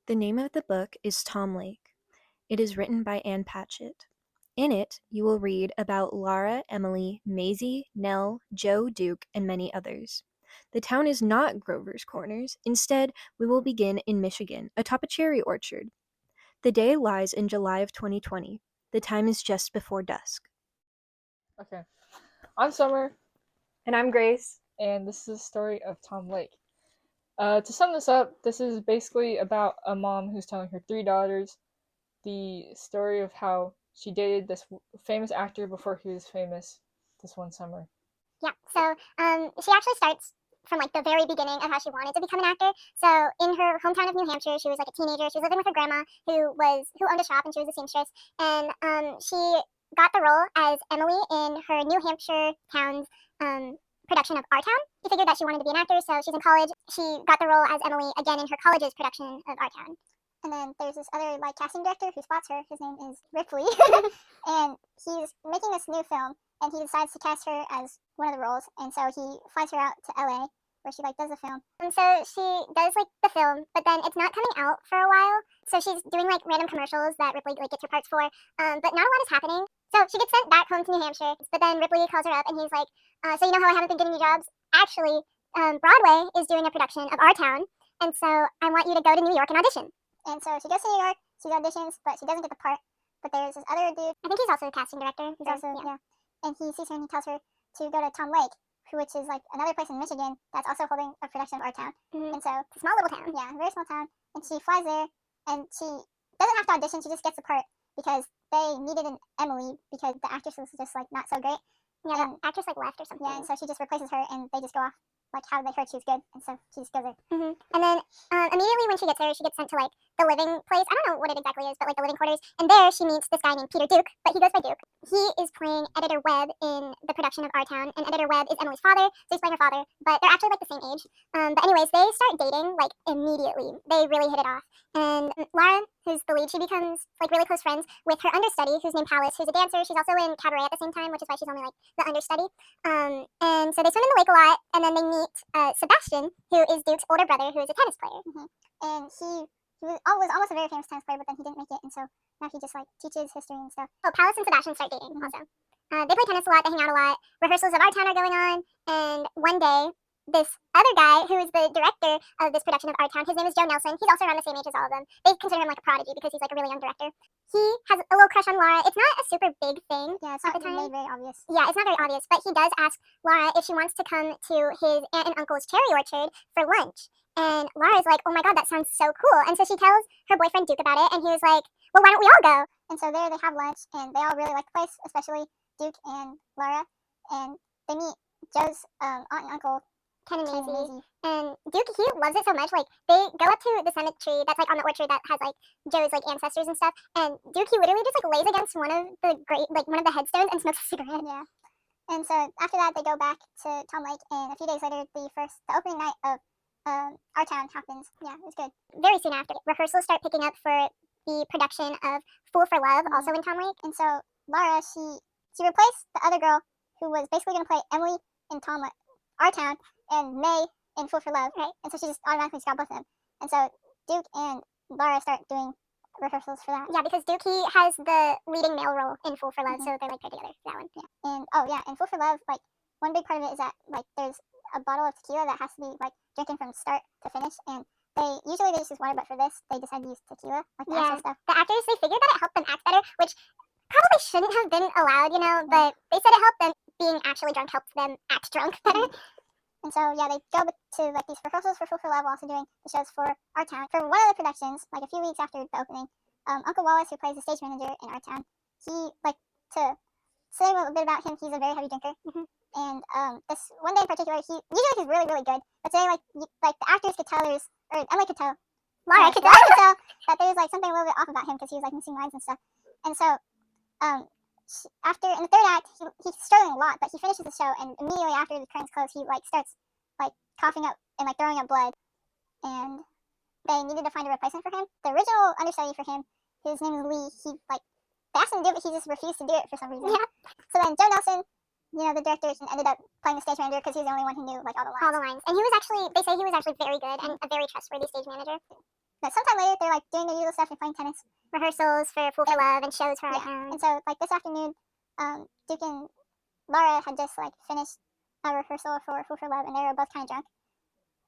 The name of the book is Tom Lake. It is written by Ann Patchett. In it, you will read about Lara, Emily, Maisie, Nell, Joe, Duke, and many others. The town is not Grover's Corners. Instead, we will begin in Michigan, atop a cherry orchard. The day lies in July of 2020. The time is just before dusk. Okay. I'm Summer, And I'm Grace. and this is the story of Tom Lake. To sum this up, this is basically about a mom who's telling her three daughters the story of how she dated this famous actor before he was famous this one summer. Yeah, so she actually starts from like the very beginning of how she wanted to become an actor. So in her hometown of New Hampshire, she was like a teenager. She was living with her grandma who owned a shop, and she was a seamstress. And she got the role as Emily in her New Hampshire town's production of Our Town. She figured that she wanted to be an actor, so she's in college. She got the role as Emily again in her college's production of Our Town. And then there's this other like casting director who spots her. His name is Ripley, and he's making this new film, and he decides to cast her as one of the roles. And so he flies her out to LA, where she like does the film. And so she does like the film, but then it's not coming out for a while. So she's doing like random commercials that Ripley like gets her parts for, but not a lot is happening. So she gets sent back home to New Hampshire. But then Ripley calls her up, and he's like, "So you know how I haven't been getting you jobs? Actually, Broadway is doing a production of Our Town, and so I want you to go to New York and audition." And so she goes to New York, she auditions, but she doesn't get the part. But there's this other dude, I think he's also the casting director. He's also, yeah. And he sees her and he tells her to go to Tom Lake, which is like another place in Michigan that's also holding a production of Our Town. And so it's a small little town, yeah, very small town. And she flies there, and she doesn't have to audition, she just gets the part because they needed an Emily because the actress was just like not so great. Yeah, the actress like left or something. Yeah, and so she just replaces her, and they just go off like how they heard she was good, and so she just goes there. And then immediately when she gets there, she gets sent to like the living place. I don't know what it exactly is, but like the living quarters. And there she meets this guy named Peter Duke, but he goes by Duke. He is playing Editor Webb in the production of Our Town, and Editor Webb is Emily's father, so he's playing her father. But they're actually like the same age. But anyways, they start dating like immediately. They really hit it off. And Laura, who's the lead, she becomes like really close friends with her understudy, who's named Palace, who's a dancer. She's also in cabaret at the same time, which is why she's only like the understudy. And so they swim in the lake a lot, and then they meet Sebastian, who is Duke's older brother, who is a tennis player. And he was almost a very famous tennis player, but then he didn't make it, and so now he just like teaches history and stuff. Oh, Palace and Sebastian start dating also. They play tennis a lot, they hang out a lot. Rehearsals of Our Town are going on, and one day this other guy, who is the director of this production of Our Town, his name is Joe Nelson. He's also around the same age as all of them. They consider him like a prodigy because he's like a really young director. He has a little crush on Laura. It's not a super big thing. Yeah, it's not made very obvious. Yeah, it's not very obvious, but he does ask Laura if she wants to come to his aunt and uncle's cherry orchard for lunch. And Laura's like, "Oh my god, that sounds so cool." And so she tells her boyfriend Duke about it, and he was like, "Well, why don't we all go?" And so there they have lunch, and they all really like the place, especially Duke and Laura. And they meet Joe's aunt and uncle, Ken and Maisie. And Duke, he loves it so much. Like, they go up to the cemetery that's like on the orchard that has like Joe's like ancestors and stuff. And Duke, he literally just like lays against one of the headstones and smokes a cigarette. Yeah. And so after that, they go back to Tom Lake, and a few days later, the opening night of Our Town happens. Yeah, it was good. Very soon after, rehearsals start picking up for the production of Fool for Love, also in Tom Lake. And so Laura, she replaced the other girl who was basically going to play Emily in Our Town, and May in Fool for Love, right? And so she just automatically got both of them. And so Duke and Laura start doing rehearsals for that. Yeah, because Duke, he has the leading male role in Fool for Love, so they're like paired together for that one. Yeah. And oh yeah, in Fool for Love, like one big part of it is that like there's a bottle of tequila that has to be like drinking from start to finish, and they just use water, but for this they decided to use tequila, like the actual stuff. The actors, they figured that it helped them act better, which probably shouldn't have been allowed, you know, but they said it helped them. Being actually drunk helped them act drunk better. And so, yeah, they go to like these rehearsals for Fool for Love, while also doing the shows for Our Town. For one of the productions, like a few weeks after the opening, Uncle Wallace, who plays the stage manager in Our Town, he, like, to say a bit about him, he's a very heavy drinker. And this one day in particular, usually he's really, really good, but today, like the actors could tell Emily could tell, Laura could tell that there was like something a little bit off about him because he was like missing lines and stuff. And so, after in the third act, he's struggling a lot, but he finishes the show, and immediately after the curtains close, he like starts like coughing up and like throwing up blood, and they needed to find a replacement for him. The original understudy for him, his name is Lee, they asked him to do it, but he just refused to do it for some reason. Yeah. So then Joe Nelson, you know, the director, ended up playing the stage manager because he was the only one who knew like all the lines. And they say he was actually very good and a very trustworthy stage manager. But sometime later, they're like doing their usual stuff and playing tennis, rehearsals for Fool for Love and shows for our town. And so like this afternoon, Duke and Laura had just like finished a rehearsal for Fool for Love, and they were both kind of drunk.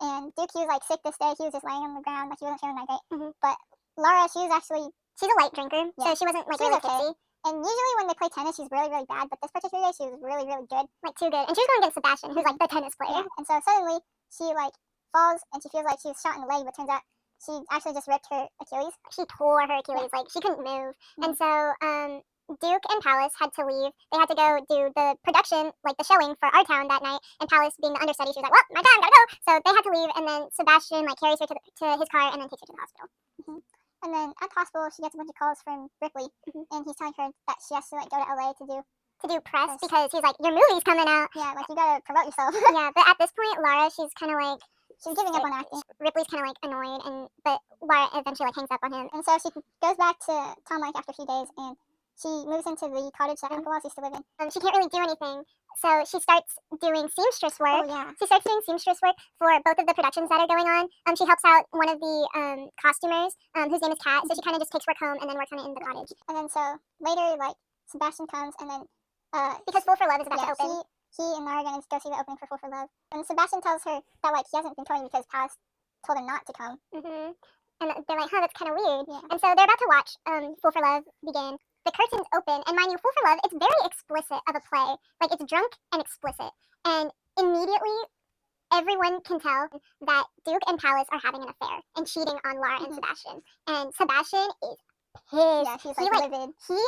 And Duke, he was like sick this day. He was just laying on the ground, like he wasn't feeling that great. But Laura, she's a light drinker, so she wasn't like really tipsy. And usually when they play tennis, she's really, really bad. But this particular day, she was really, really good. Like too good. And she was going against Sebastian, who's like the tennis player. And so suddenly she like falls and she feels like she was shot in the leg, but turns out she actually just ripped her Achilles. She tore her Achilles, like she couldn't move. And so Duke and Palace had to leave. They had to go do the production, like the showing for our town that night. And Palace, being the understudy, she was like, well, my time, gotta go. So they had to leave, and then Sebastian like carries her to his car and then takes her to the hospital. And then at the hospital, she gets a bunch of calls from Ripley, and he's telling her that she has to like go to LA to do press because he's like, your movie's coming out. Yeah, like you gotta promote yourself. Yeah, but at this point, Laura, she's kind of like, she's giving up on acting. Ripley's kind of like annoyed, but Laura eventually like hangs up on him. And so she goes back to Tom Lake after a few days, and she moves into the cottage that Uncle Oz used to live in. She can't really do anything, so she starts doing seamstress work. She starts doing seamstress work for both of the productions that are going on. She helps out one of the costumers, whose name is Kat, so she kind of just takes work home and then works on it in the cottage. And then so later, like, Sebastian comes, and then, because Fool for Love is about to open, he and Laura are going to go see the opening for Fool for Love. And Sebastian tells her that, like, he hasn't been coming because Palace told him not to come. And they're like, huh, that's kind of weird. And so they're about to watch Fool for Love begin. The curtains open, and mind you, Fool for Love, it's very explicit of a play. Like, it's drunk and explicit. And immediately, everyone can tell that Duke and Palace are having an affair and cheating on Laura and Sebastian. And Sebastian is pissed. Yeah, he's like livid. He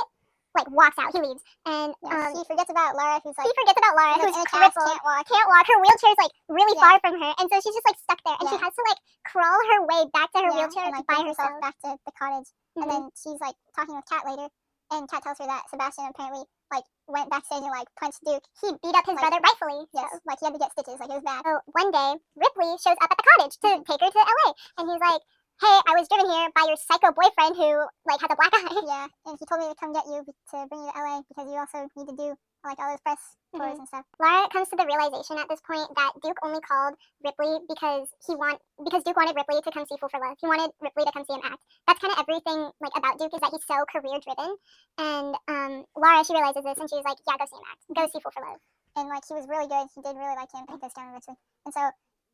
like walks out. He leaves, and he forgets about Laura, who's crippled, can't walk. Her wheelchair's like really far from her, and so she's just like stuck there, and she has to like crawl her way back to her wheelchair and, like, by herself back to the cottage. And then she's like talking with Kat later. And Kat tells her that Sebastian apparently like went backstage and like punched Duke. He beat up his brother rightfully. Yes, so, like he had to get stitches. Like it was bad. So one day, Ripley shows up at the cottage to take her to LA, and he's like, "Hey, I was driven here by your psycho boyfriend who like has a black eye." Yeah, and he told me to come get you to bring you to LA because you also need to do like all those press tours and stuff. Laura comes to the realization at this point that Duke only called Ripley because Duke wanted Ripley to come see Fool for Love. He wanted Ripley to come see him act. That's kind of everything like about Duke, is that he's so career driven. And Laura, she realizes this, and she's like, yeah, go see him act. Go see Fool for Love. And like he was really good. He did really like him. He goes down to Richmond. And so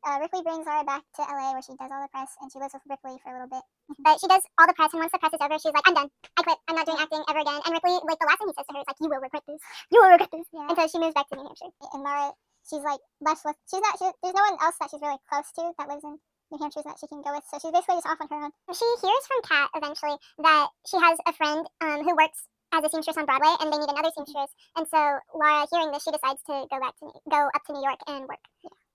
Ripley brings Laura back to LA where she does all the press, and she lives with Ripley for a little bit. But she does all the press, and once the press is over, she's like, I'm done. I quit. I'm not doing acting ever again. And Ripley, like, the last thing he says to her is like, you will regret this. You will regret this. Yeah. And so she moves back to New Hampshire. And Laura, she's like left with, there's no one else that she's really close to that lives in New Hampshire that she can go with. So she's basically just off on her own. She hears from Kat eventually that she has a friend who works as a seamstress on Broadway, and they need another seamstress. And so Laura, hearing this, she decides to go up to New York and work.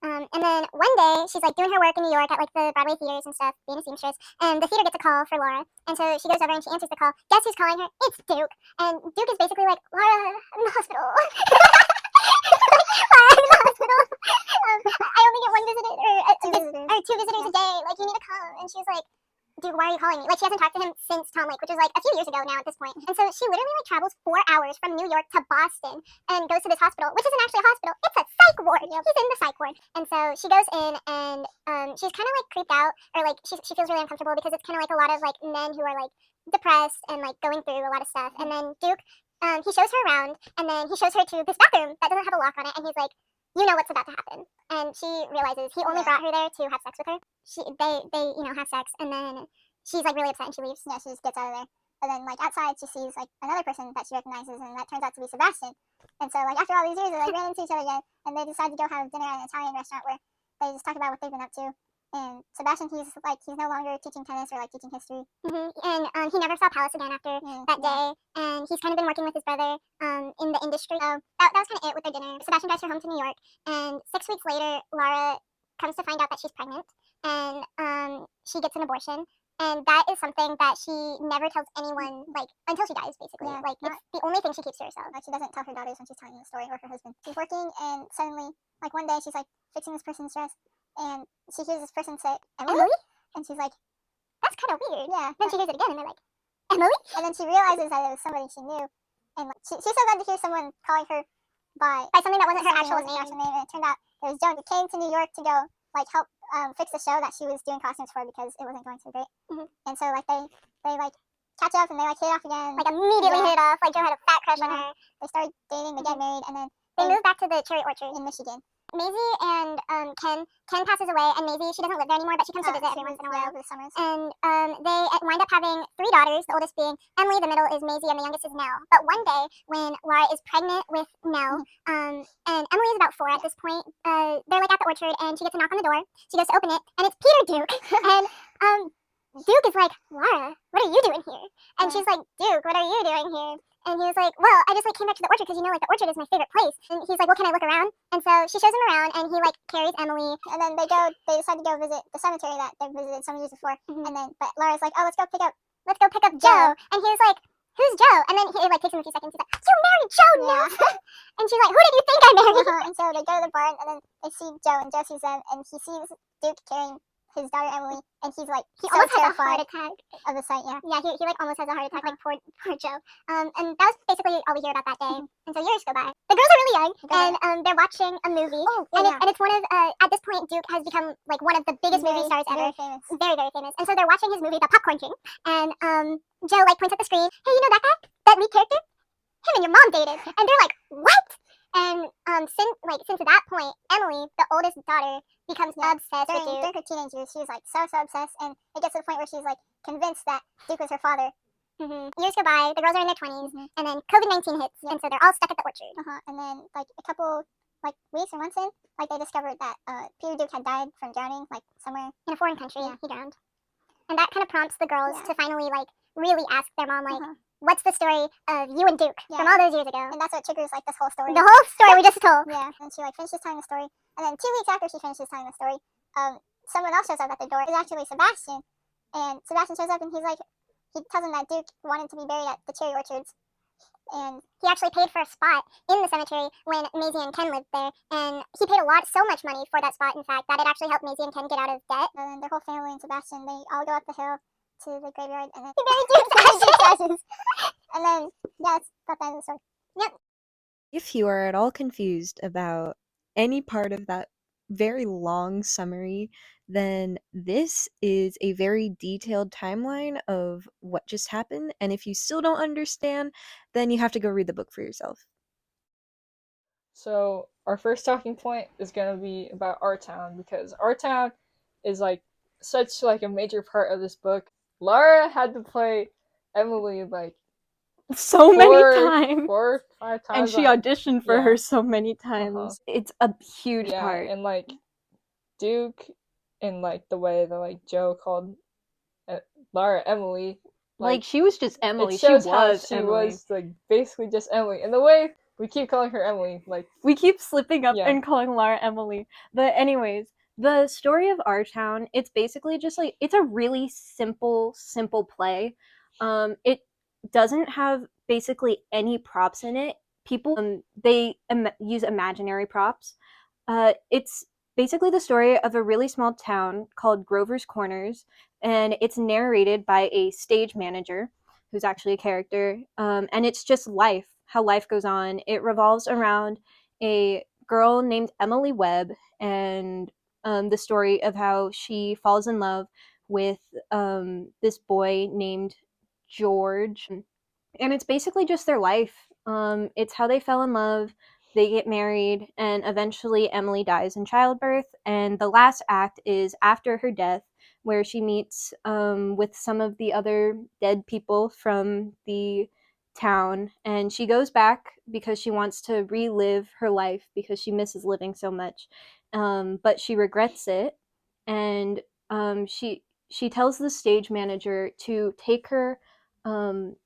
And then one day, she's like doing her work in New York at like the Broadway theaters and stuff, being a seamstress, and the theater gets a call for Laura. And so she goes over and she answers the call. Guess who's calling her? It's Duke. And Duke is basically like, Laura, I'm in the hospital. Laura, I'm in the hospital. I only get one visitor or two visitors a day. Like, you need to come. And she's like, Duke, why are you calling me? Like, she hasn't talked to him since Tom Lake, which is like a few years ago now at this point. And so she literally like travels 4 hours from New York to Boston and goes to this hospital, which isn't actually a hospital. It's a psych ward. He's in the psych ward. And so she goes in, and she's kind of like creeped out, or like she feels really uncomfortable because it's kind of like a lot of like men who are like depressed and like going through a lot of stuff. And then Duke, he shows her around, and then he shows her to this bathroom that doesn't have a lock on it, and he's like, you know what's about to happen. And she realizes he only brought her there to have sex with her. They have sex, and then she's like really upset and she leaves. Yeah, she just gets out of there. And then like outside she sees like another person that she recognizes, and that turns out to be Sebastian. And so like after all these years they like ran into each other again, and they decide to go have dinner at an Italian restaurant where they just talk about what they've been up to. And Sebastian, he's no longer teaching tennis or like teaching history. And he never saw Palace again after that day. And he's kind of been working with his brother in the industry. So that was kind of it with their dinner. Sebastian drives her home to New York, and 6 weeks later, Laura comes to find out that she's pregnant, and she gets an abortion. And that is something that she never tells anyone, like, until she dies, basically. Yeah, like, it's the only thing she keeps to herself. Like, she doesn't tell her daughters when she's telling the story, or her husband. She's working, and suddenly, like, one day, she's, like, fixing this person's dress, and she hears this person say, Emily? And she's like, that's kind of weird. Yeah. Then she hears it again, and they're like, Emily? And then she realizes that it was somebody she knew. And like, she's so glad to hear someone calling her by something that wasn't her actual name. And it turned out it was Joan, who came to New York to go, like, help fix the show that she was doing costumes for because it wasn't going so great. And so like they like catch up and they like hit it off again. Like immediately hit it off. Like Joe had a fat crush on her. They start dating, they get married, and then they move back to the cherry orchard in Michigan. Maisie and Ken passes away, and Maisie, she doesn't live there anymore, but she comes to visit every once in a while over the summers. And they wind up having 3 daughters, the oldest being Emily, the middle is Maisie, and the youngest is Nell. But one day, when Laura is pregnant with Nell, and Emily is about 4 at this point, they're like at the orchard, and she gets a knock on the door. She goes to open it, and it's Peter Duke. And Duke is like, Laura, what are you doing here? And she's like, Duke, what are you doing here? And he was like, well, I just like came back to the orchard because like the orchard is my favorite place. And he's like, well, can I look around? And so she shows him around, and he like carries Emily, and then they decide to go visit the cemetery that they visited some years before. And then, but Laura's like, oh, let's go pick up Joe. And he was like, who's Joe? And then he like takes him a few seconds. He's like, you married Joe now? And she's like, who did you think I married? And so they go to the barn, and then they see Joe, and Joe sees them, and he sees Duke carrying his daughter Emily, and he's like, he almost has a heart attack of the sight. Yeah, he like almost has a heart attack, like poor Joe. And that was basically all we hear about that day. And so years go by. The girls are really young, and they're watching a movie. And it's one of at this point Duke has become like one of the biggest movie stars ever. Very famous. And so they're watching his movie, The Popcorn King, and Joe like points at the screen. Hey, you know that guy, that lead character? Him and your mom dated. And they're like, what? And since that point, Emily, the oldest daughter, becomes obsessed with Duke. During her teenage years, she was like so obsessed, and it gets to the point where she's like convinced that Duke was her father. Years go by, the girls are in their 20s, and then COVID-19 hits, and so they're all stuck at the orchard. And then like a couple like weeks or months in, like they discovered that Peter Duke had died from drowning, like somewhere in a foreign country. He drowned, and that kind of prompts the girls to finally like really ask their mom like, what's the story of you and Duke from all those years ago? And that's what triggers like this whole story. The whole story we just told. And she like finishes telling the story, and then 2 weeks after she finishes telling the story, someone else shows up at the door. It's actually Sebastian, and Sebastian shows up, and he tells him that Duke wanted to be buried at the cherry orchards, and he actually paid for a spot in the cemetery when Maisie and Ken lived there, and he paid so much money for that spot, in fact, that it actually helped Maisie and Ken get out of debt. And then their whole family and Sebastian, they all go up the hill to the graveyard, and then he buried Duke's ashes. And then, that's the end of the story. Yep. If you are at all confused about any part of that very long summary, then this is a very detailed timeline of what just happened, and if you still don't understand, then you have to go read the book for yourself. So our first talking point is going to be about our town, because our town is like such like a major part of this book. Laura had to play Emily like so many times, 4 or 5 times, and she auditioned for her so many times. It's a huge part. And like Duke, in like the way that like Joe called Laura Emily, like she was just Emily. It shows she was like basically just Emily, and the way we keep calling her Emily, like we keep slipping up and calling Laura Emily. But anyways, the story of our town, it's basically just like, it's a really simple play. It doesn't have basically any props in it. People they use imaginary props. It's basically the story of a really small town called Grover's Corners, and it's narrated by a stage manager who's actually a character, and it's just life, how life goes on. It revolves around a girl named Emily Webb, and the story of how she falls in love with this boy named George, and it's basically just their life. It's how they fell in love, they get married, and eventually Emily dies in childbirth, and the last act is after her death, where she meets with some of the other dead people from the town, and she goes back because she wants to relive her life because she misses living so much, but she regrets it, and she tells the stage manager to take her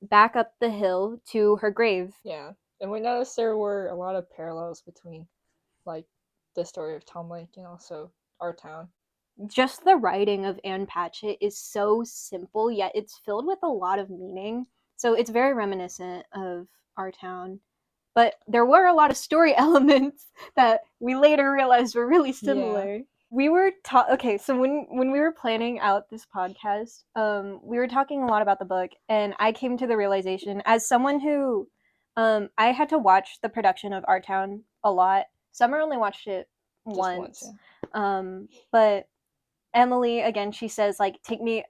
back up the hill to her grave. And we noticed there were a lot of parallels between like the story of Tom Lake and also our town. Just the writing of Ann Patchett is so simple, yet it's filled with a lot of meaning. So it's very reminiscent of our town. But there were a lot of story elements that we later realized were really similar. We were okay, so when we were planning out this podcast, we were talking a lot about the book, and I came to the realization, as someone who I had to watch the production of Our Town a lot. Summer only watched it once. But Emily, again, she says, like, take me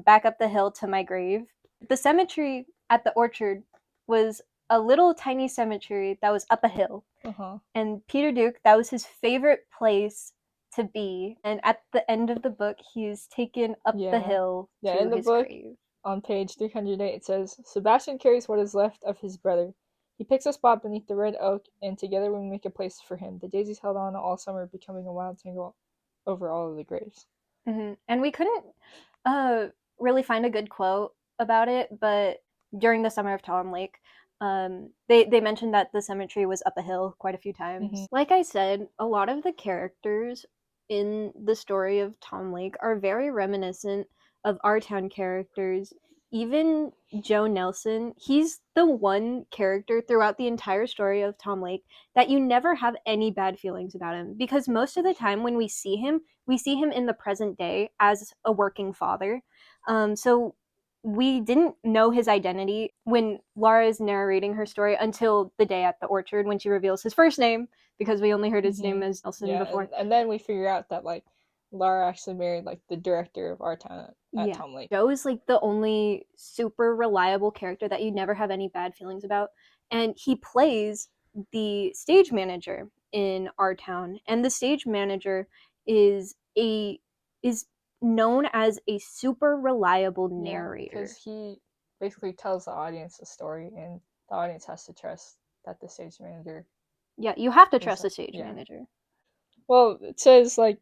back up the hill to my grave. The cemetery at the orchard was a little tiny cemetery that was up a hill. Uh-huh. And Peter Duke, that was his favorite place to be. And at the end of the book, he's taken up the hill to in the his book, grave. On page 308, it says, Sebastian carries what is left of his brother. He picks a spot beneath the red oak, and together we make a place for him. The daisies held on all summer, becoming a wild tangle over all of the graves. Mm-hmm. And we couldn't really find a good quote about it, but during the summer of Tom Lake, they mentioned that the cemetery was up a hill quite a few times. Mm-hmm. Like I said, a lot of the characters in the story of Tom Lake are very reminiscent of our town characters. Even Joe Nelson, he's the one character throughout the entire story of Tom Lake that you never have any bad feelings about him, because most of the time when we see him in the present day as a working father. So we didn't know his identity when Laura is narrating her story until the day at the orchard when she reveals his first name, because we only heard his name as Nelson before. And then we figure out that, like, Laura actually married, like, the director of our town at Tom Lake. Joe is, like, the only super reliable character that you never have any bad feelings about. And he plays the stage manager in our town. And the stage manager is known as a super reliable narrator. Because he basically tells the audience the story, and the audience has to trust that the stage manager... Yeah, you have to trust the stage manager. Well, it says, like,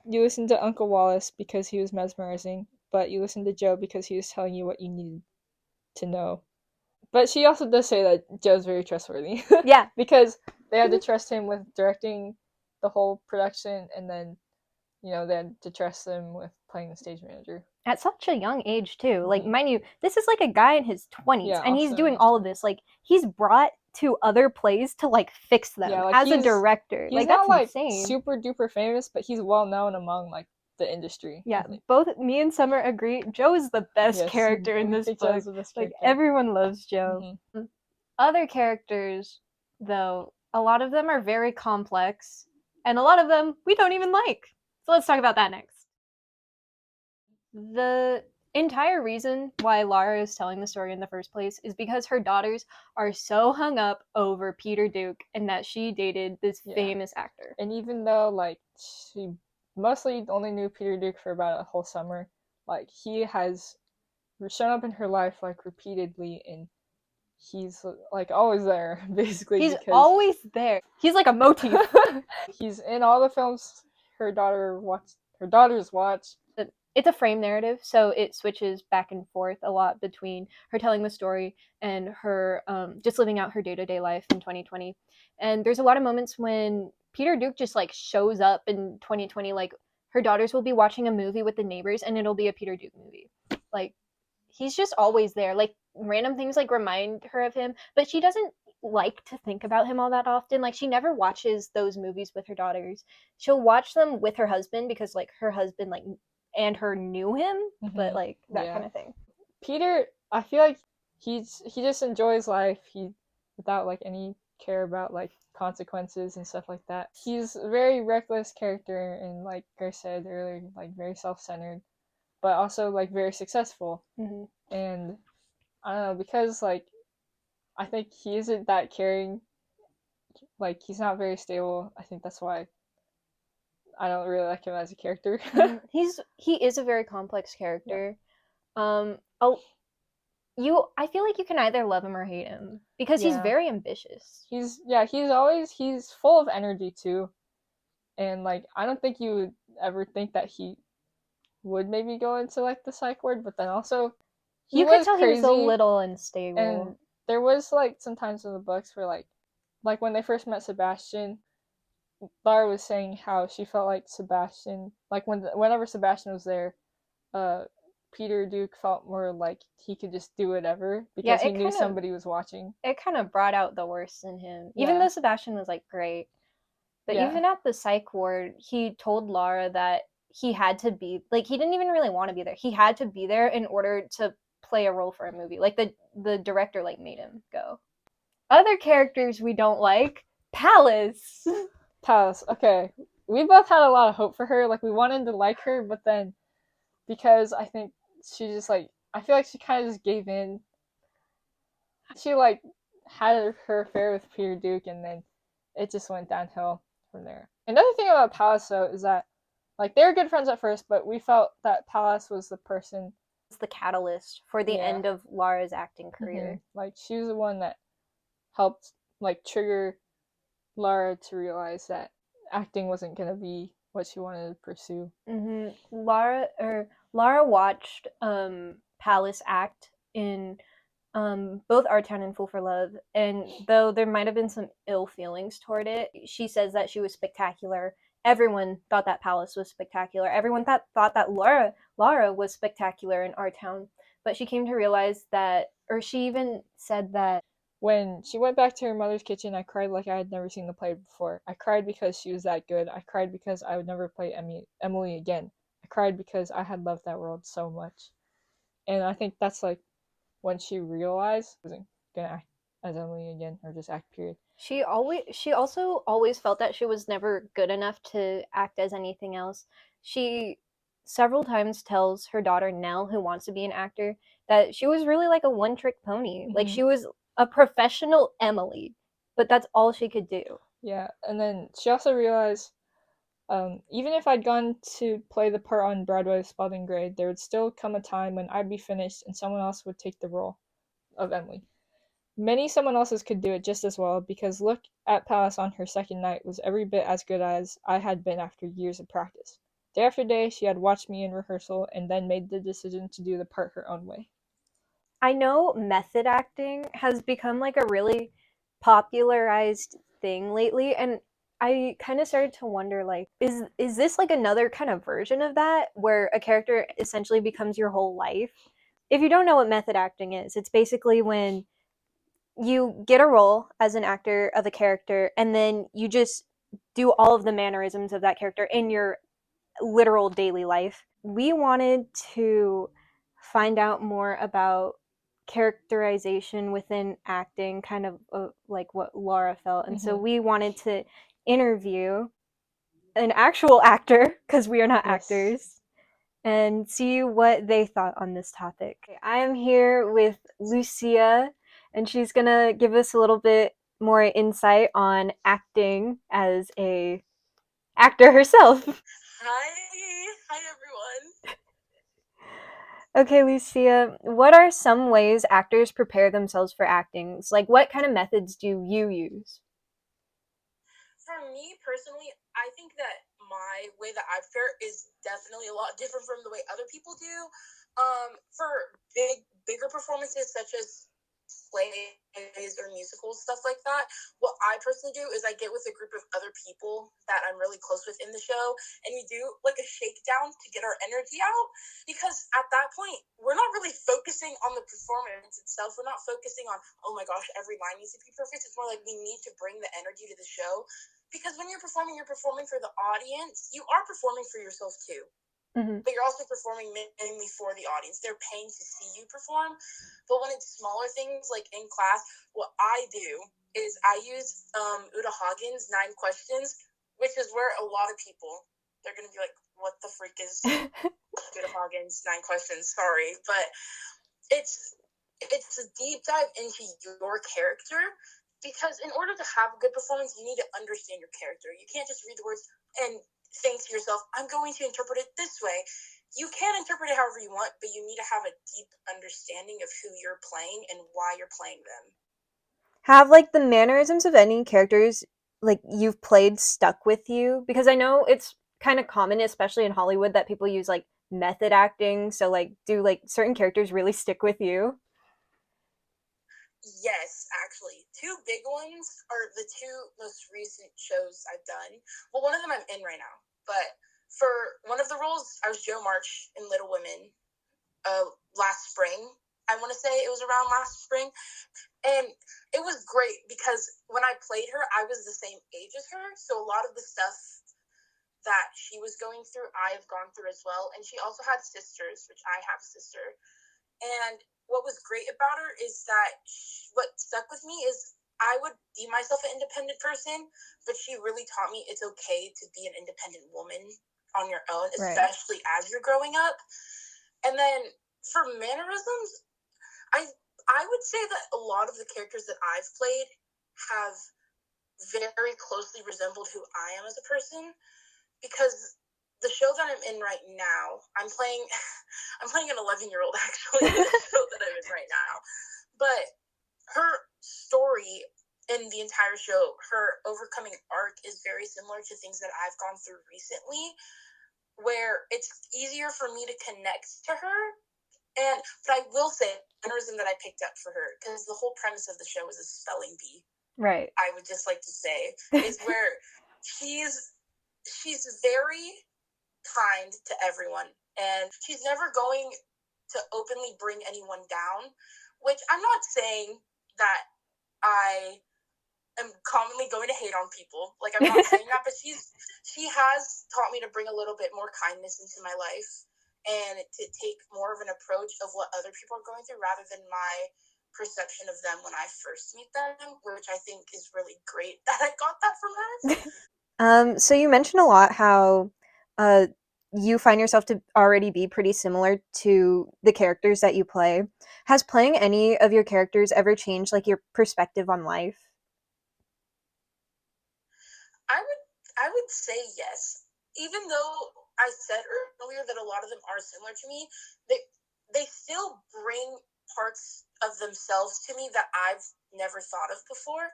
you listen to Uncle Wallace because he was mesmerizing, but you listen to Joe because he was telling you what you needed to know. But she also does say that Joe's very trustworthy. Yeah. Because they had to trust him with directing the whole production, and then, you know, they had to trust him with playing the stage manager. At such a young age, too. Mm-hmm. Like, mind you, this is, like, a guy in his 20s, and he's doing all of this. Like, he's brought to other plays to, like, fix them as a director. He's like, not, that's insane. Super duper famous, but he's well known among, like, the industry. Yeah, both me and Summer agree. Joe is the best character in this book. Like, everyone loves Joe. Mm-hmm. Other characters, though, a lot of them are very complex, and a lot of them we don't even like. So let's talk about that next. The entire reason why Laura is telling the story in the first place is because her daughters are so hung up over Peter Duke and that she dated this famous actor. And even though, like, she mostly only knew Peter Duke for about a whole summer, like, he has shown up in her life, like, repeatedly, and he's, like, always there, basically. He's always there. He's like a motif. He's in all the films her daughters watch. It's a frame narrative, so it switches back and forth a lot between her telling the story and her just living out her day-to-day life in 2020. And there's a lot of moments when Peter Duke just, like, shows up in 2020. Like, her daughters will be watching a movie with the neighbors, and it'll be a Peter Duke movie. Like, he's just always there. Like, random things, like, remind her of him, but she doesn't like to think about him all that often. Like, she never watches those movies with her daughters. She'll watch them with her husband because, like, her husband, like, and her knew him, but, like, that kind of thing. Peter, I feel like he just enjoys life. He, without, like, any care about, like, consequences and stuff like that. He's a very reckless character, and, like Grace said earlier, like, very self-centered, but also, like, very successful. Mm-hmm. And I don't know, because, like, I think he isn't that caring. Like, he's not very stable. I think that's why I don't really like him as a character. He is a very complex character. I feel like you can either love him or hate him because he's very ambitious. He's full of energy too. And, like, I don't think you would ever think that he would maybe go into, like, the psych ward, but then also you could tell crazy. He was a little unstable. And there was, like, some times in the books where, like when they first met Sebastian, Laura was saying how she felt like Sebastian, like, whenever Sebastian was there, Peter Duke felt more like he could just do whatever because he knew somebody was watching. It kind of brought out the worst in him, even though Sebastian was, like, great. But even at the psych ward, he told Laura that he had to be, like, he didn't even really want to be there. He had to be there in order to play a role for a movie. Like, the director, like, made him go. Other characters we don't like, Palace. Okay. we both had a lot of hope for her. Like, we wanted to like her, but then because I think she just like, I feel like she kind of just gave in. She like had her affair with Peter Duke, and then it just went downhill from there. Another thing about Pallas though is that like they were good friends at first, but we felt that Pallas was the person. It's the catalyst for the end of Lara's acting career. Mm-hmm. Like she was the one that helped like trigger Lara to realize that acting wasn't gonna be what she wanted to pursue. Mm-hmm. Lara watched Pallas act in both Our Town and Fool for Love, and though there might have been some ill feelings toward it, she says that she was spectacular. Everyone thought that Pallas was spectacular. Everyone thought that Lara was spectacular in Our Town, but she came to realize that, or she even said that when she went back to her mother's kitchen, I cried like I had never seen the play before. I cried because she was that good. I cried because I would never play Emily again. I cried because I had loved that world so much. And I think that's like when she realized she wasn't gonna act as Emily again, or just act, period. She also always felt that she was never good enough to act as anything else. She several times tells her daughter Nell, who wants to be an actor, that she was really like a one-trick pony. Like she was a professional Emily, but that's all she could do. Yeah, and then she also realized even if I'd gone to play the part on Broadway of Spalding Gray, there would still come a time when I'd be finished and someone else would take the role of Emily. Many someone else's could do it just as well, because look at Pallas on her second night was every bit as good as I had been after years of practice. Day after day, she had watched me in rehearsal and then made the decision to do the part her own way. I know method acting has become like a really popularized thing lately, and I kind of started to wonder, like, is this like another kind of version of that, where a character essentially becomes your whole life? If you don't know what method acting is, it's basically when you get a role as an actor of a character, and then you just do all of the mannerisms of that character in your literal daily life. We wanted to find out more about characterization within acting, kind of like what Lara felt. And so we wanted to interview an actual actor, because we are not actors, and see what they thought on this topic. I am here with Lucia, and she's gonna give us a little bit more insight on acting as a actor herself. Hi everyone. Okay, Lucia, what are some ways actors prepare themselves for acting? Like, what kind of methods do you use? For me personally, I think that my way that I prepare is definitely a lot different from the way other people do. For bigger performances such as plays or musicals, stuff like that, what I personally do is I get with a group of other people that I'm really close with in the show, and we do like a shakedown to get our energy out, because at that point we're not really focusing on the performance itself. We're not focusing on, oh my gosh, every line needs to be perfect. It's more like we need to bring the energy to the show, because when you're performing for the audience, you are performing for yourself too. But you're also performing mainly for the audience. They're paying to see you perform. But when it's smaller things, like in class, what I do is I use Uta Hagen's 9 Questions, which is where a lot of people, they're going to be like, what the freak is Uta Hagen's 9 Questions? Sorry. But it's a deep dive into your character, because in order to have a good performance, you need to understand your character. You can't just read the words and think to yourself, I'm going to interpret it this way. You can interpret it however you want, but you need to have a deep understanding of who you're playing and why you're playing them. Have like the mannerisms of any characters like you've played stuck with you? Because I know it's kind of common, especially in Hollywood, that people use like method acting. So like, do like certain characters really stick with you? Yes, actually. 2 big ones are the 2 most recent shows I've done. Well, one of them I'm in right now. But for one of the roles, I was Jo March in Little Women last spring. I want to say it was around last spring. And it was great because when I played her, I was the same age as her. So a lot of the stuff that she was going through, I've gone through as well. And she also had sisters, which I have a sister. And what was great about her is that what stuck with me is I would be myself an independent person, but she really taught me it's okay to be an independent woman on your own, especially as you're growing up. And then for mannerisms, I would say that a lot of the characters that I've played have very closely resembled who I am as a person, because the show that I'm in right now, I'm playing an 11-year-old actually in the show that I'm in right now. But her story in the entire show, her overcoming arc is very similar to things that I've gone through recently, where it's easier for me to connect to her. But I will say, the mannerism that I picked up for her, because the whole premise of the show is a spelling bee. Right. I would just like to say is where she's very kind to everyone, and she's never going to openly bring anyone down, which I'm not saying that I am commonly going to hate on people. Like, I'm not saying that, but she has taught me to bring a little bit more kindness into my life and to take more of an approach of what other people are going through rather than my perception of them when I first meet them, which I think is really great that I got that from her. So you mentioned a lot how you find yourself to already be pretty similar to the characters that you play. Has playing any of your characters ever changed like your perspective on life? I would say yes. Even though I said earlier that a lot of them are similar to me, they still bring parts of themselves to me that I've never thought of before.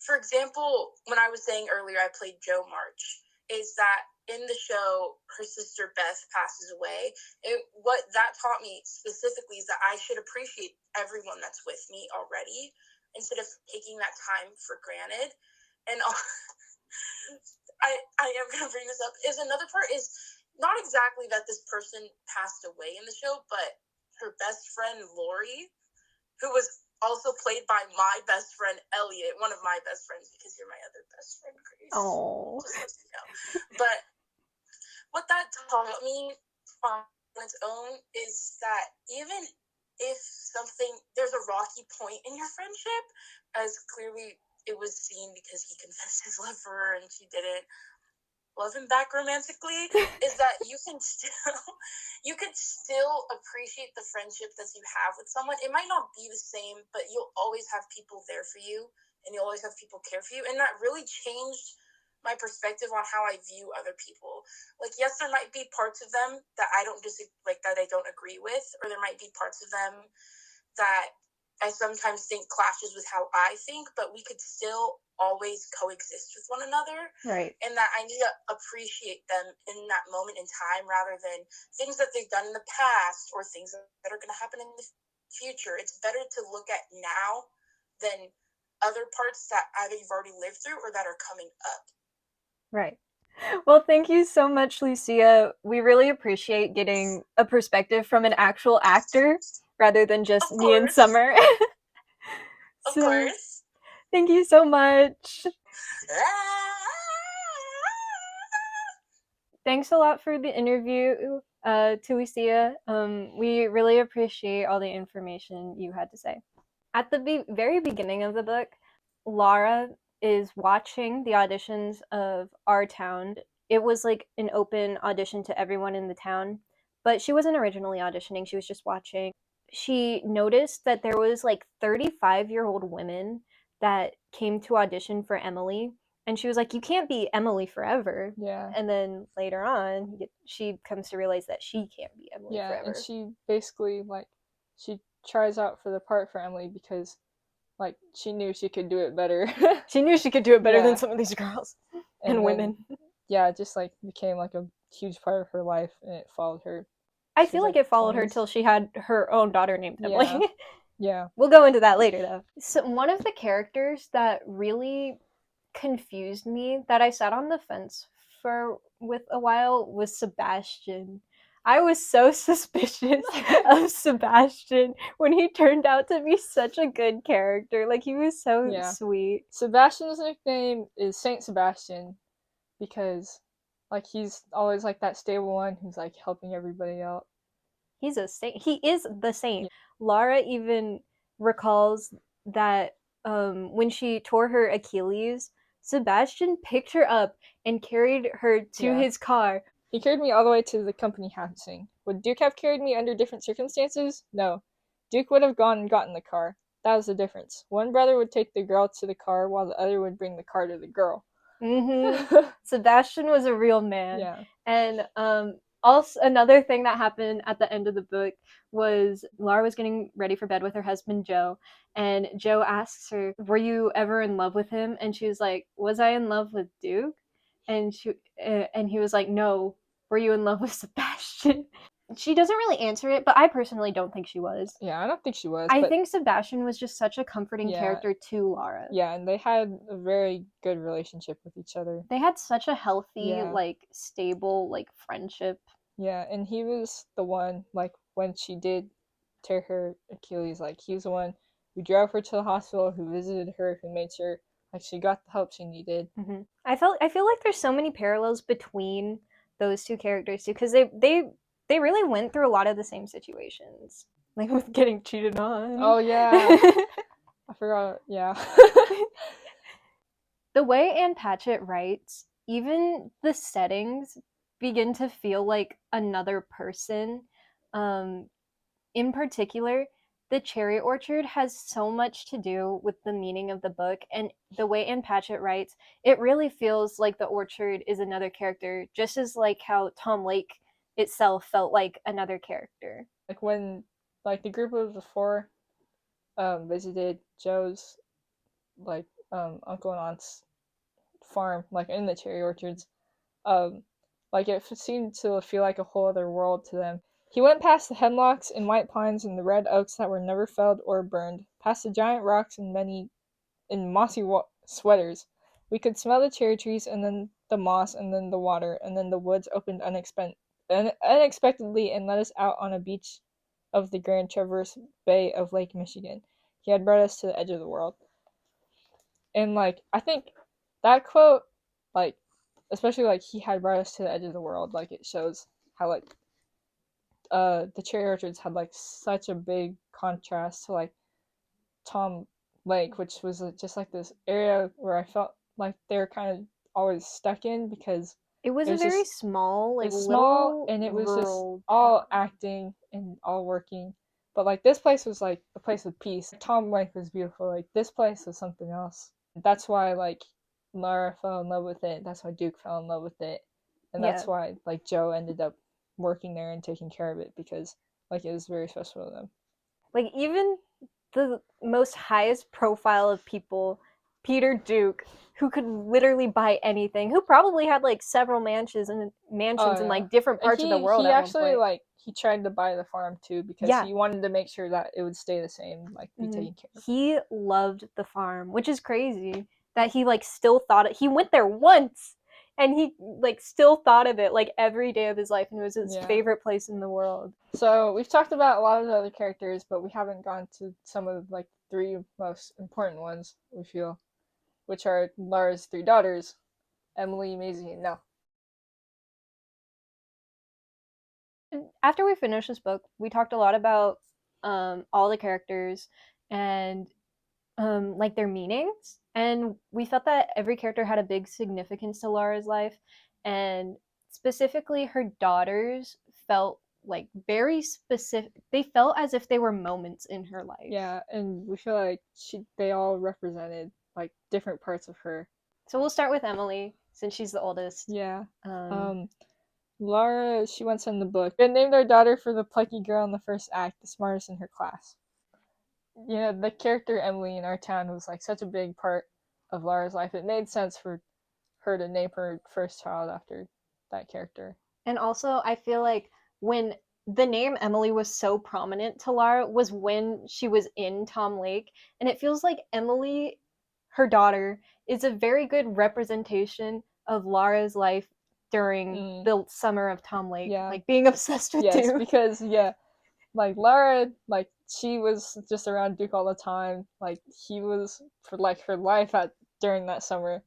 For example, when I was saying earlier I played Jo March, is that in the show her sister Beth passes away. What that taught me specifically is that I should appreciate everyone that's with me already instead of taking that time for granted. And I am going to bring this up, is another part is not exactly that this person passed away in the show, but her best friend Lori, who was also played by my best friend Elliot, one of my best friends, because you're my other best friend, Grace. Oh. Just so you know. But what that taught me on its own is that even if there's a rocky point in your friendship, as clearly it was seen because he confessed his love for her and she didn't love him back romantically, is that you can still appreciate the friendship that you have with someone. It might not be the same, but you'll always have people there for you and you'll always have people care for you. And that really changed my perspective on how I view other people. Like, yes, there might be parts of them that I don't that I don't agree with, or there might be parts of them that I sometimes think clashes with how I think, but we could still always coexist with one another. Right. And that I need to appreciate them in that moment in time rather than things that they've done in the past or things that are going to happen in the future. It's better to look at now than other parts that either you've already lived through or that are coming up. Right. Well, thank you so much, Lucia. We really appreciate getting a perspective from an actual actor rather than just me and Summer. Of course. Thank you so much. Thanks a lot for the interview, to Lucia. We really appreciate all the information you had to say. At the very beginning of the book, Laura is watching the auditions of Our Town. It was like an open audition to everyone in the town, but she wasn't originally auditioning, she was just watching. She noticed that there was like 35-year-old women that came to audition for Emily, and she was like, you can't be Emily forever. Yeah. And then later on, she comes to realize that she can't be Emily forever. Yeah, and she basically, like, she tries out for the part for Emily because, like, she knew she could do it better. She knew she could do it better than some of these girls and then, women. Yeah, it just, like, became, like, a huge part of her life, and it followed her. I feel like it followed her till she had her own daughter named Emily. Yeah. We'll go into that later, though. So one of the characters that really confused me, that I sat on the fence with a while, was Sebastian. I was so suspicious of Sebastian when he turned out to be such a good character. Like, he was so sweet. Sebastian's nickname is Saint Sebastian because, like, he's always, like, that stable one who's, like, helping everybody out. He's a saint. He is the saint. Yeah. Laura even recalls that when she tore her Achilles, Sebastian picked her up and carried her to Yeah. his car. He carried me all the way to the company housing. Would Duke have carried me under different circumstances? No. Duke would have gone and gotten the car. That was the difference. One brother would take the girl to the car while the other would bring the car to the girl. Sebastian was a real man. Yeah. And also another thing that happened at the end of the book was Lara was getting ready for bed with her husband Joe, and Joe asks her, "Were you ever in love with him?" And she was like, "Was I in love with Duke?" And he was like, "No. Were you in love with Sebastian?" She doesn't really answer it, but I personally don't think she was. Yeah, I don't think she was. I think Sebastian was just such a comforting Yeah. character to Lara. Yeah, and they had a very good relationship with each other. They had such a healthy, Yeah. like, stable, like, friendship. Yeah, and he was the one, like, when she did tear her Achilles, like, he was the one who drove her to the hospital, who visited her, who made sure, like, she got the help she needed. I feel like there's so many parallels between those two characters too, because they really went through a lot of the same situations, like with getting cheated on. Oh, yeah. I forgot, yeah. The way Ann Patchett writes, even the settings begin to feel like another person. In particular, the cherry orchard has so much to do with the meaning of the book, and the way Ann Patchett writes, it really feels like the orchard is another character, just as like how Tom Lake itself felt like another character. Like when, like, the group of the four visited Joe's, like, uncle and aunt's farm, like, in the cherry orchards, like, it seemed to feel like a whole other world to them. He went past the hemlocks and white pines and the red oaks that were never felled or burned, past the giant rocks and mossy sweaters. We could smell the cherry trees, and then the moss, and then the water, and then the woods opened unexpectedly and let us out on a beach of the Grand Traverse Bay of Lake Michigan. He had brought us to the edge of the world. And, like, I think that quote, like, especially, like, he had brought us to the edge of the world, like, it shows how, like, the cherry orchards had, like, such a big contrast to, like, Tom Lake, which was just, like, this area where I felt like they were kind of always stuck in, because It was a very small, like, small, and it was just all acting and all working. But, like, this place was, like, a place of peace. Tom Lake was beautiful. Like, this place was something else. That's why, like, Lara fell in love with it. That's why Duke fell in love with it. And that's why, like, Joe ended up working there and taking care of it, because, like, it was very special to them. Like, even the most highest profile of people, Peter Duke, who could literally buy anything, who probably had, like, several mansions in like different parts of the world. He actually, like, he tried to buy the farm too, because he wanted to make sure that it would stay the same, like, be taken care of. He loved the farm, which is crazy that he, like, still thought it. He went there once, and he, like, still thought of it, like, every day of his life, and it was his favorite place in the world. So we've talked about a lot of the other characters, but we haven't gone to some of, like, three most important ones, we feel, which are Lara's three daughters, Emily, Maisie, and Nell. After we finished this book, we talked a lot about all the characters and like their meanings, and we felt that every character had a big significance to Lara's life, and specifically her daughters felt like very specific. They felt as if they were moments in her life. Yeah, and we feel like they all represented, like, different parts of her. So we'll start with Emily, since she's the oldest. Yeah. Lara, she once in the book, they named their daughter for the plucky girl in the first act, the smartest in her class. Yeah, the character Emily in our town was, like, such a big part of Lara's life. It made sense for her to name her first child after that character. And also, I feel like when the name Emily was so prominent to Lara was when she was in Tom Lake, and it feels like Emily, her daughter, is a very good representation of Lara's life during the summer of Tom Lake, like, being obsessed with Duke. Yes, because, like, Lara, like, she was just around Duke all the time. Like, he was, for, like, her life during that summer.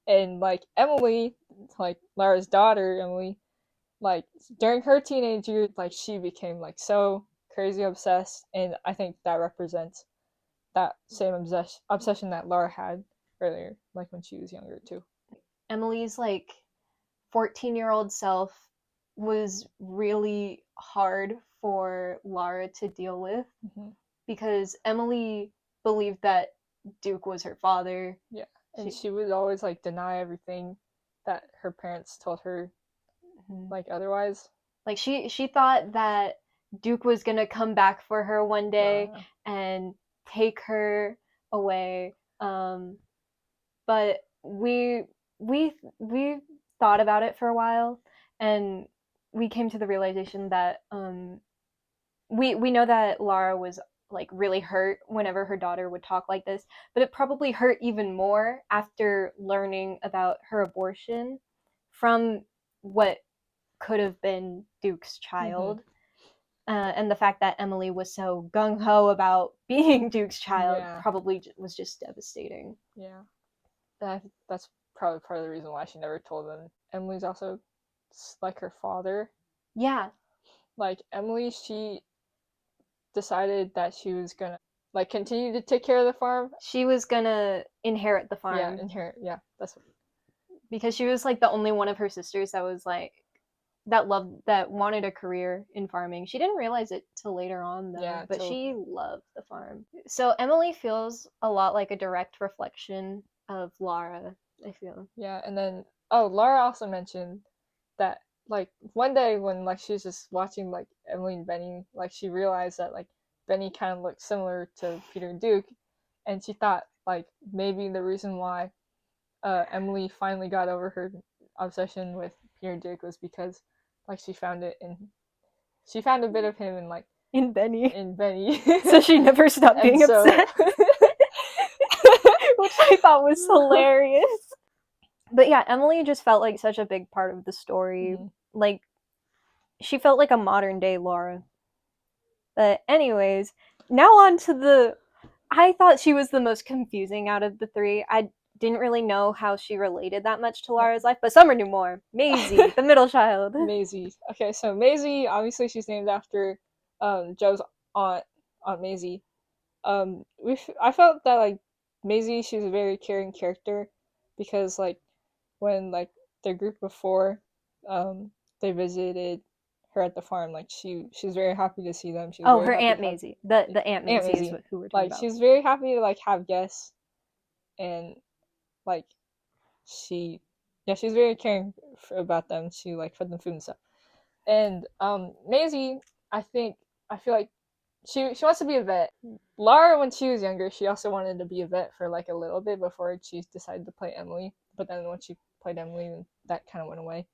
And, like, Emily, like, Lara's daughter, Emily, like, during her teenage years, like, she became, like, so crazy obsessed, and I think that represents that same obsession that Laura had earlier, like when she was younger too. Emily's like 14-year-old self was really hard for Lara to deal with because Emily believed that Duke was her father. Yeah, and she would always like deny everything that her parents told her, like otherwise. Like she thought that Duke was gonna come back for her one day and take her away. But we thought about it for a while, and we came to the realization that we know that Lara was like really hurt whenever her daughter would talk like this, but it probably hurt even more after learning about her abortion from what could have been Duke's child. And the fact that Emily was so gung-ho about being Duke's child probably was just devastating. Yeah. That's probably part of the reason why she never told them. Emily's also like her father. Yeah. Like Emily, she decided that she was gonna like continue to take care of the farm. She was gonna inherit the farm. Yeah, inherit. Yeah, that's what. Because she was like the only one of her sisters that was like that wanted a career in farming. She didn't realize it till later on though, but she loved the farm. So Emily feels a lot like a direct reflection of Lara, I feel. Yeah, and then Lara also mentioned that like one day when like she was just watching like Emily and Benny, like she realized that like Benny kind of looked similar to Peter and Duke, and she thought like maybe the reason why Emily finally got over her obsession with Peter and Duke was because like she found a bit of him in Benny. So she never stopped being upset. Which I thought was hilarious. But yeah, Emily just felt like such a big part of the story. Like, she felt like a modern day Lara. But anyways, now on to I thought she was the most confusing out of the three. I didn't really know how she related that much to Lara's life, but Summer knew more. Maisie, the middle child. Maisie. Okay, so Maisie, obviously she's named after Joe's aunt Maisie. I felt that like Maisie, she's a very caring character because like when like their group before they visited her at the farm, like she was very happy to see them. She was her Aunt Maisie. The Aunt Maisie is who we're talking about. She's very happy to like have guests, and like she's very caring about them. She like fed them food and stuff. And Maisie, I feel like she wants to be a vet. Lara, when she was younger, she also wanted to be a vet for like a little bit before she decided to play Emily. But then when she played Emily, that kind of went away.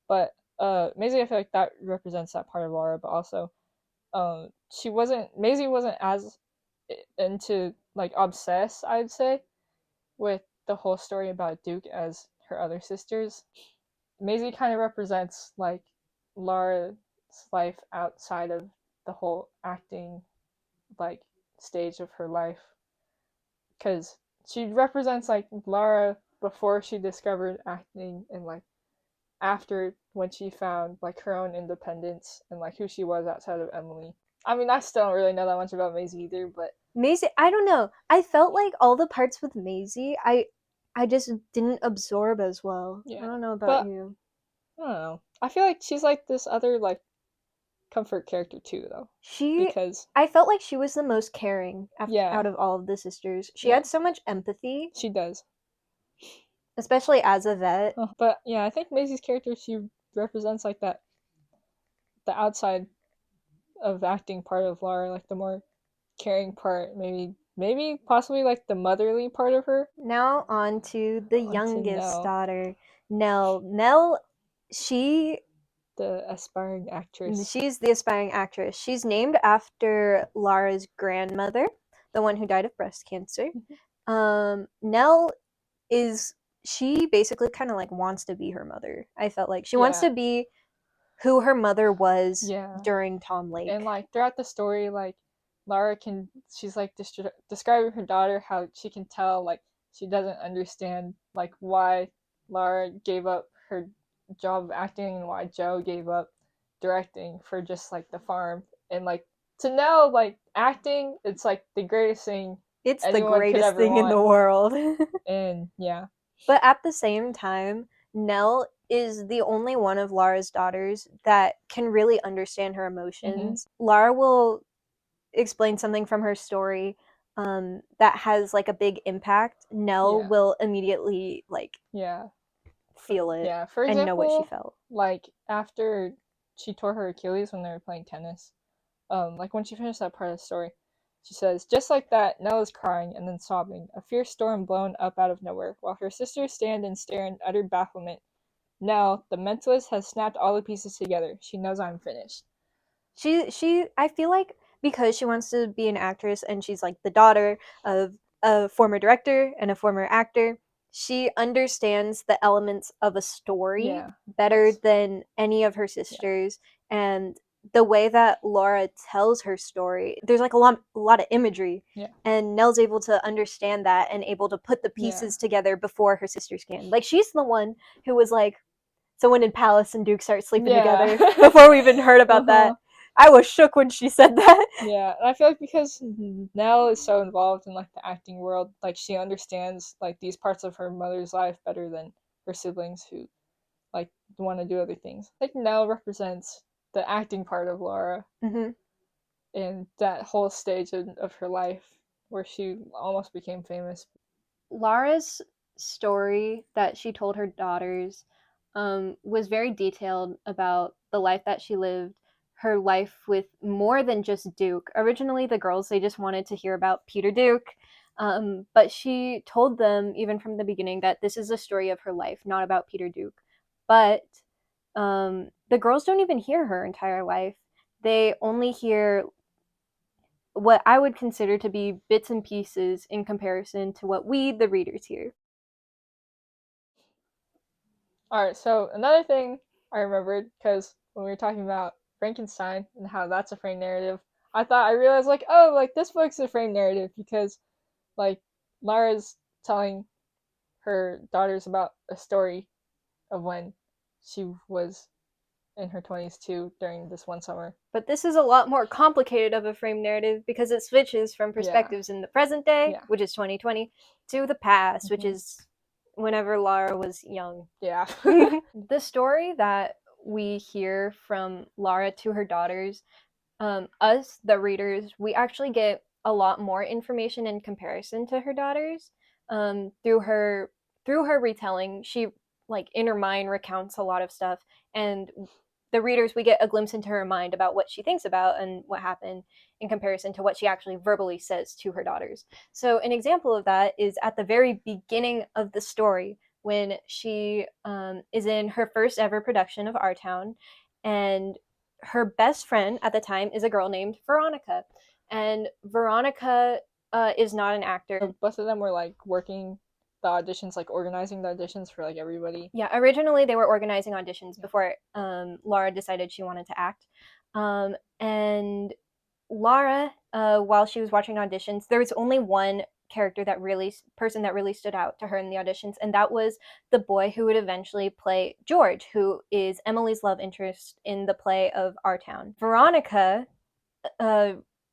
But Maisie, I feel like that represents that part of Lara. But also, Maisie wasn't as into like obsessed, I'd say, with the whole story about Duke as her other sisters. Maisie kind of represents like Lara's life outside of the whole acting like stage of her life, because she represents like Lara before she discovered acting and like after when she found like her own independence and like who she was outside of Emily. I mean, I still don't really know that much about Maisie either, but Maisie, I don't know. I felt like all the parts with Maisie, I just didn't absorb as well. Yeah. I don't know about you. I don't know. I feel like she's like this other like comfort character too, though. Because I felt like she was the most caring out of all of the sisters. She had so much empathy. She does. Especially as a vet. But yeah, I think Maisie's character, she represents like the outside of acting part of Lara, like the more caring part, maybe possibly like the motherly part of her. Now on to the youngest daughter, Nell. Nell, the aspiring actress. She's the aspiring actress. She's named after Lara's grandmother, the one who died of breast cancer. Nell she basically kind of like wants to be her mother. I felt like she wants to be who her mother was during Tom Lake. And like throughout the story, like she's like describing her daughter, how she can tell like she doesn't understand like why Lara gave up her job of acting and why Joe gave up directing for just like the farm, and like to Nell, like, acting, it's like the greatest thing It's the anyone could greatest ever thing in the want. world. And yeah, But at the same time, Nell is the only one of Lara's daughters that can really understand her emotions. Lara will explain something from her story that has like a big impact. Nell Yeah. will immediately like yeah, feel it yeah. For and know what she example, felt. like after she tore her Achilles when they were playing tennis, like when she finished that part of the story, she says, "Just like that, Nell is crying and then sobbing, a fierce storm blown up out of nowhere, while her sisters stand and stare in utter bafflement. Nell, the mentalist, has snapped all the pieces together. She knows I'm finished." She I feel like because she wants to be an actress and she's like the daughter of a former director and a former actor, she understands the elements of a story Yeah, better that's- than any of her sisters. And the way that Laura tells her story, there's like a lot of imagery. Yeah. And Nell's able to understand that and able to put the pieces together before her sisters can. Like she's the one who was like, so when did Palace and Duke start sleeping together? Before we even heard about that. I was shook when she said that. Yeah, and I feel like because Nell is so involved in like the acting world, like she understands like these parts of her mother's life better than her siblings who like want to do other things. Like Nell represents the acting part of Laura in that whole stage of her life where she almost became famous. Lara's story that she told her daughters was very detailed about the life that she lived, her life with more than just Duke. Originally, the girls, they just wanted to hear about Peter Duke, but she told them, even from the beginning, that this is a story of her life, not about Peter Duke. But the girls don't even hear her entire life. They only hear what I would consider to be bits and pieces in comparison to what we, the readers, hear. Alright, so another thing I remembered, because when we were talking about Frankenstein and how that's a frame narrative, I realized, like, oh, like, this book's a frame narrative because, like, Lara's telling her daughters about a story of when she was in her 20s too during this one summer. But this is a lot more complicated of a frame narrative because it switches from perspectives in the present day, which is 2020, to the past, which is whenever Lara was young. Yeah. The story that we hear from Lara to her daughters, us, the readers, we actually get a lot more information in comparison to her daughters. Through her retelling, she like in her mind recounts a lot of stuff, and the readers, we get a glimpse into her mind about what she thinks about and what happened in comparison to what she actually verbally says to her daughters. So an example of that is at the very beginning of the story when she is in her first ever production of Our Town, and her best friend at the time is a girl named Veronica. And Veronica is not an actor. Both of them were like working the auditions, like organizing the auditions for like everybody. Yeah, originally they were organizing auditions before Lara decided she wanted to act. And Lara, while she was watching auditions, there was only one person that really stood out to her in the auditions, and that was the boy who would eventually play George, who is Emily's love interest in the play of Our Town. Veronica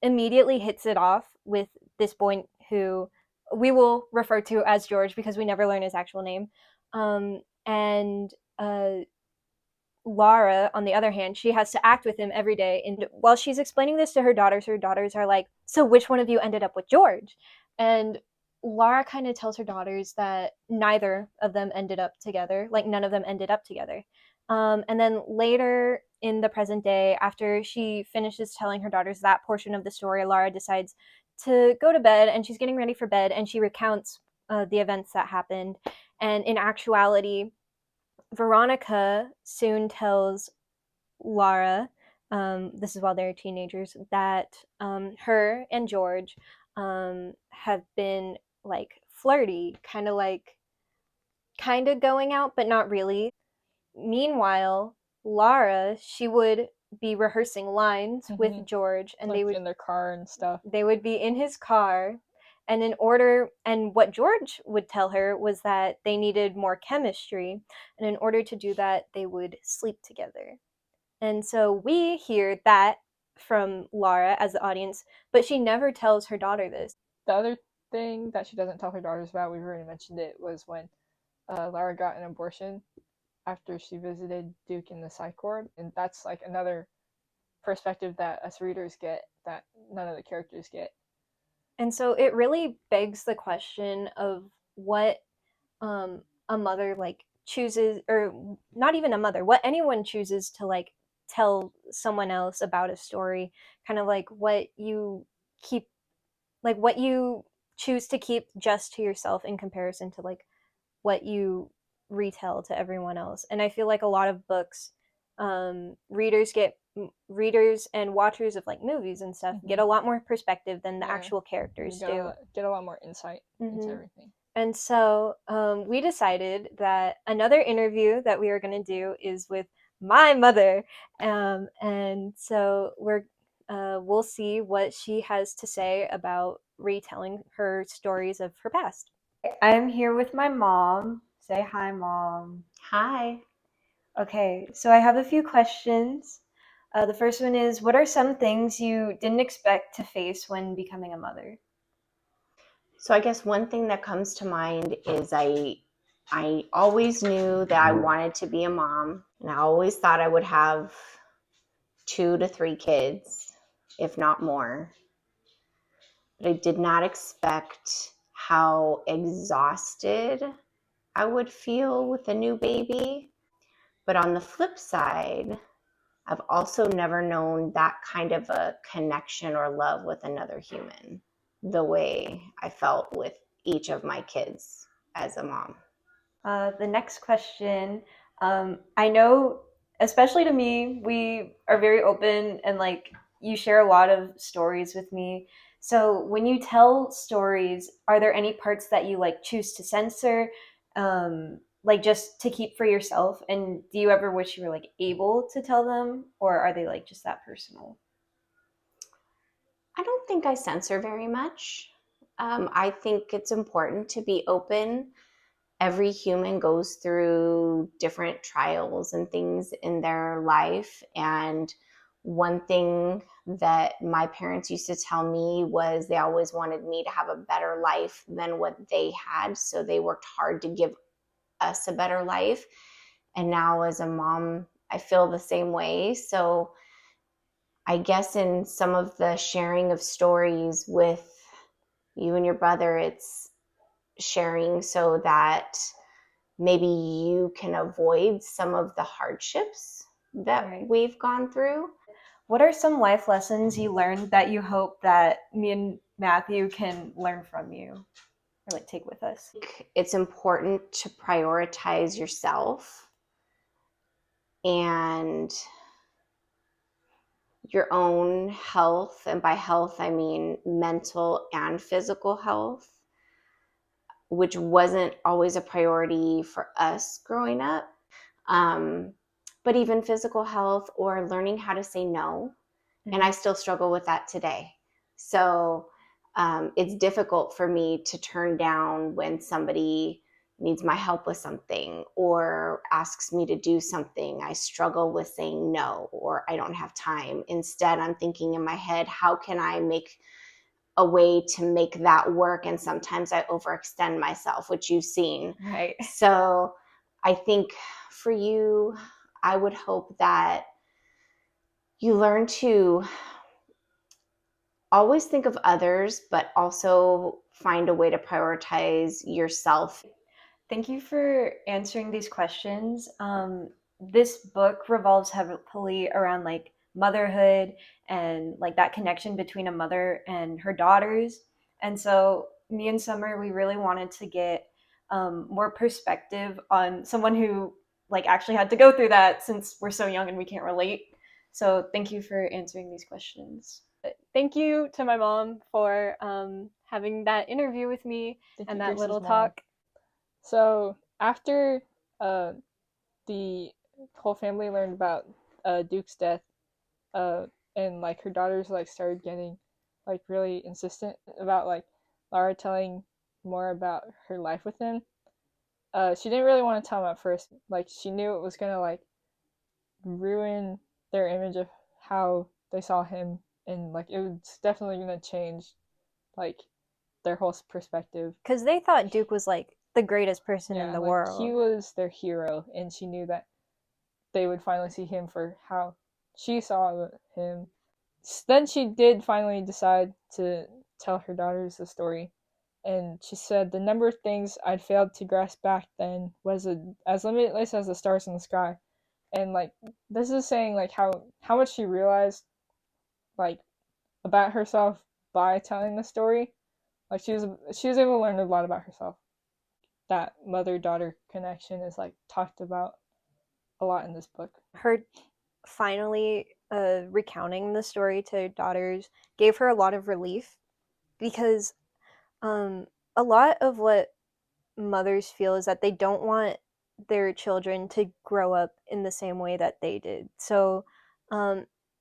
immediately hits it off with this boy who we will refer to as George because we never learn his actual name. And Lara, on the other hand, she has to act with him every day. And while she's explaining this to her daughters are like, so which one of you ended up with George? And Lara kind of tells her daughters that neither of them ended up together, like none of them ended up together. And then later in the present day, after she finishes telling her daughters that portion of the story, Lara decides to go to bed, and she's getting ready for bed, and she recounts the events that happened. And in actuality, Veronica soon tells Lara, this is while they're teenagers, that her and George have been like flirty, kind of going out, but not really. Meanwhile, Lara, she would be rehearsing lines with George, and like in their car and stuff. They would be in his car, and what George would tell her was that they needed more chemistry, and in order to do that, they would sleep together. And so we hear that from Lara as the audience, but she never tells her daughter this. The other thing that she doesn't tell her daughters about, we've already mentioned it, was when Lara got an abortion after she visited Duke in the psych ward, and that's like another perspective that us readers get that none of the characters get. And so it really begs the question of what a mother like chooses, or not even a mother, what anyone chooses to like tell someone else about a story, kind of like what you keep, like what you choose to keep just to yourself in comparison to like what you retell to everyone else. And I feel like a lot of books, readers and watchers of like movies and stuff get a lot more perspective than the actual characters do. Get a lot more insight into everything. And so we decided that another interview that we are going to do is with my mother, and so we'll see what she has to say about retelling her stories of her past. I'm here with my mom. Say hi, Mom. Hi. Okay, so I have a few questions. The first one is, what are some things you didn't expect to face when becoming a mother? So I guess one thing that comes to mind is I always knew that I wanted to be a mom, and I always thought I would have 2 to 3 kids, if not more. But I did not expect how exhausted I would feel with a new baby. But on the flip side, I've also never known that kind of a connection or love with another human the way I felt with each of my kids as a mom. The next question, I know, especially to me, we are very open and like you share a lot of stories with me. So when you tell stories, are there any parts that you like choose to censor, like just to keep for yourself? And do you ever wish you were like able to tell them, or are they like just that personal? I don't think I censor very much. I think it's important to be open. Every human goes through different trials and things in their life. And one thing that my parents used to tell me was they always wanted me to have a better life than what they had. So they worked hard to give us a better life. And now as a mom, I feel the same way. So I guess in some of the sharing of stories with you and your brother, it's sharing so that maybe you can avoid some of the hardships that we've gone through. What are some life lessons you learned that you hope that me and Matthew can learn from you or like take with us? It's important to prioritize yourself and your own health. And by health, I mean mental and physical health, which wasn't always a priority for us growing up. But even physical health or learning how to say no. Mm-hmm. And I still struggle with that today. So it's difficult for me to turn down when somebody needs my help with something or asks me to do something. I struggle with saying no, or I don't have time. Instead, I'm thinking in my head, how can I make a way to make that work? And sometimes I overextend myself, which you've seen. Right. So I think for you, I would hope that you learn to always think of others, but also find a way to prioritize yourself. Thank you for answering these questions. This book revolves heavily around like motherhood and like that connection between a mother and her daughters. And so me and Summer, we really wanted to get more perspective on someone who like actually had to go through that, since we're so young and we can't relate. So thank you for answering these questions. Thank you to my mom for having that interview with me and that little talk. So after the whole family learned about Duke's death, and like her daughters like started getting like really insistent about like Lara telling more about her life with him. She didn't really want to tell him at first. Like she knew it was gonna like ruin their image of how they saw him, and like it was definitely gonna change like their whole perspective. Because they thought Duke was like the greatest person in Yeah, the like world. he was their hero, and she knew that they would finally see him for how she saw him. Then she did finally decide to tell her daughters the story, and she said the number of things I'd failed to grasp back then was as limitless as the stars in the sky. And like this is saying like how much she realized like about herself by telling the story. Like she was able to learn a lot about herself. That mother-daughter connection is like talked about a lot in this book. Her finally recounting the story to her daughters gave her a lot of relief, because a lot of what mothers feel is that they don't want their children to grow up in the same way that they did. So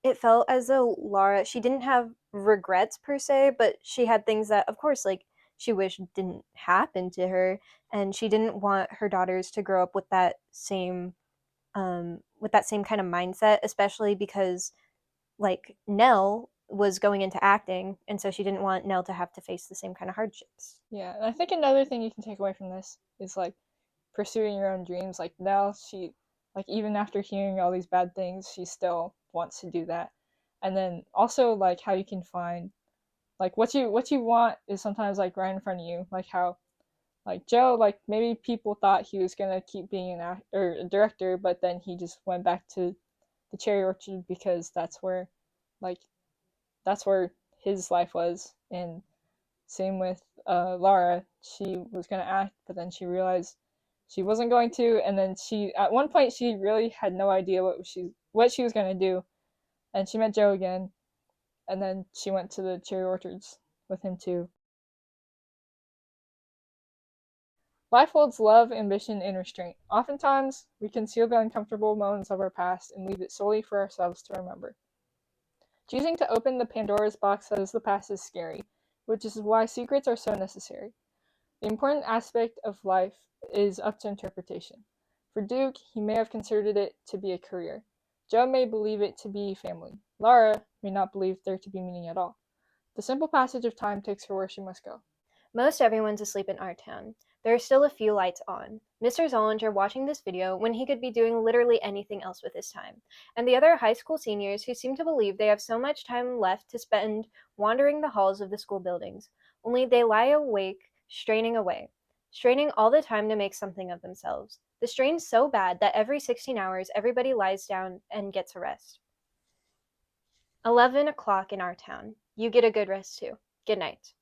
it felt as though Lara, she didn't have regrets per se, but she had things that, of course, like she wished didn't happen to her, and she didn't want her daughters to grow up with that same kind of mindset, especially because like Nell was going into acting, and so she didn't want Nell to have to face the same kind of hardships. Yeah, and I think another thing you can take away from this is like pursuing your own dreams. Like Nell, she like even after hearing all these bad things, she still wants to do that. And then also like how you can find like what you want is sometimes like right in front of you. Like how like Joe, like maybe people thought he was gonna keep being an actor or a director, but then he just went back to the cherry orchard because like that's where his life was. And same with Lara, she was gonna act, but then she realized she wasn't going to, and then she at one point she really had no idea what she was gonna do, and she met Joe again, and then she went to the cherry orchards with him too. Life holds love, ambition, and restraint. Oftentimes, we conceal the uncomfortable moments of our past and leave it solely for ourselves to remember. Choosing to open the Pandora's box says the past is scary, which is why secrets are so necessary. The important aspect of life is up to interpretation. For Duke, he may have considered it to be a career. Joe may believe it to be family. Lara may not believe there to be meaning at all. The simple passage of time takes her where she must go. Most everyone's asleep in our town. There are still a few lights on. Mr. Zollinger watching this video when he could be doing literally anything else with his time. And the other high school seniors who seem to believe they have so much time left to spend wandering the halls of the school buildings. Only they lie awake, straining away. Straining all the time to make something of themselves. The strain's so bad that every 16 hours everybody lies down and gets a rest. 11 o'clock in our town. You get a good rest too. Good night.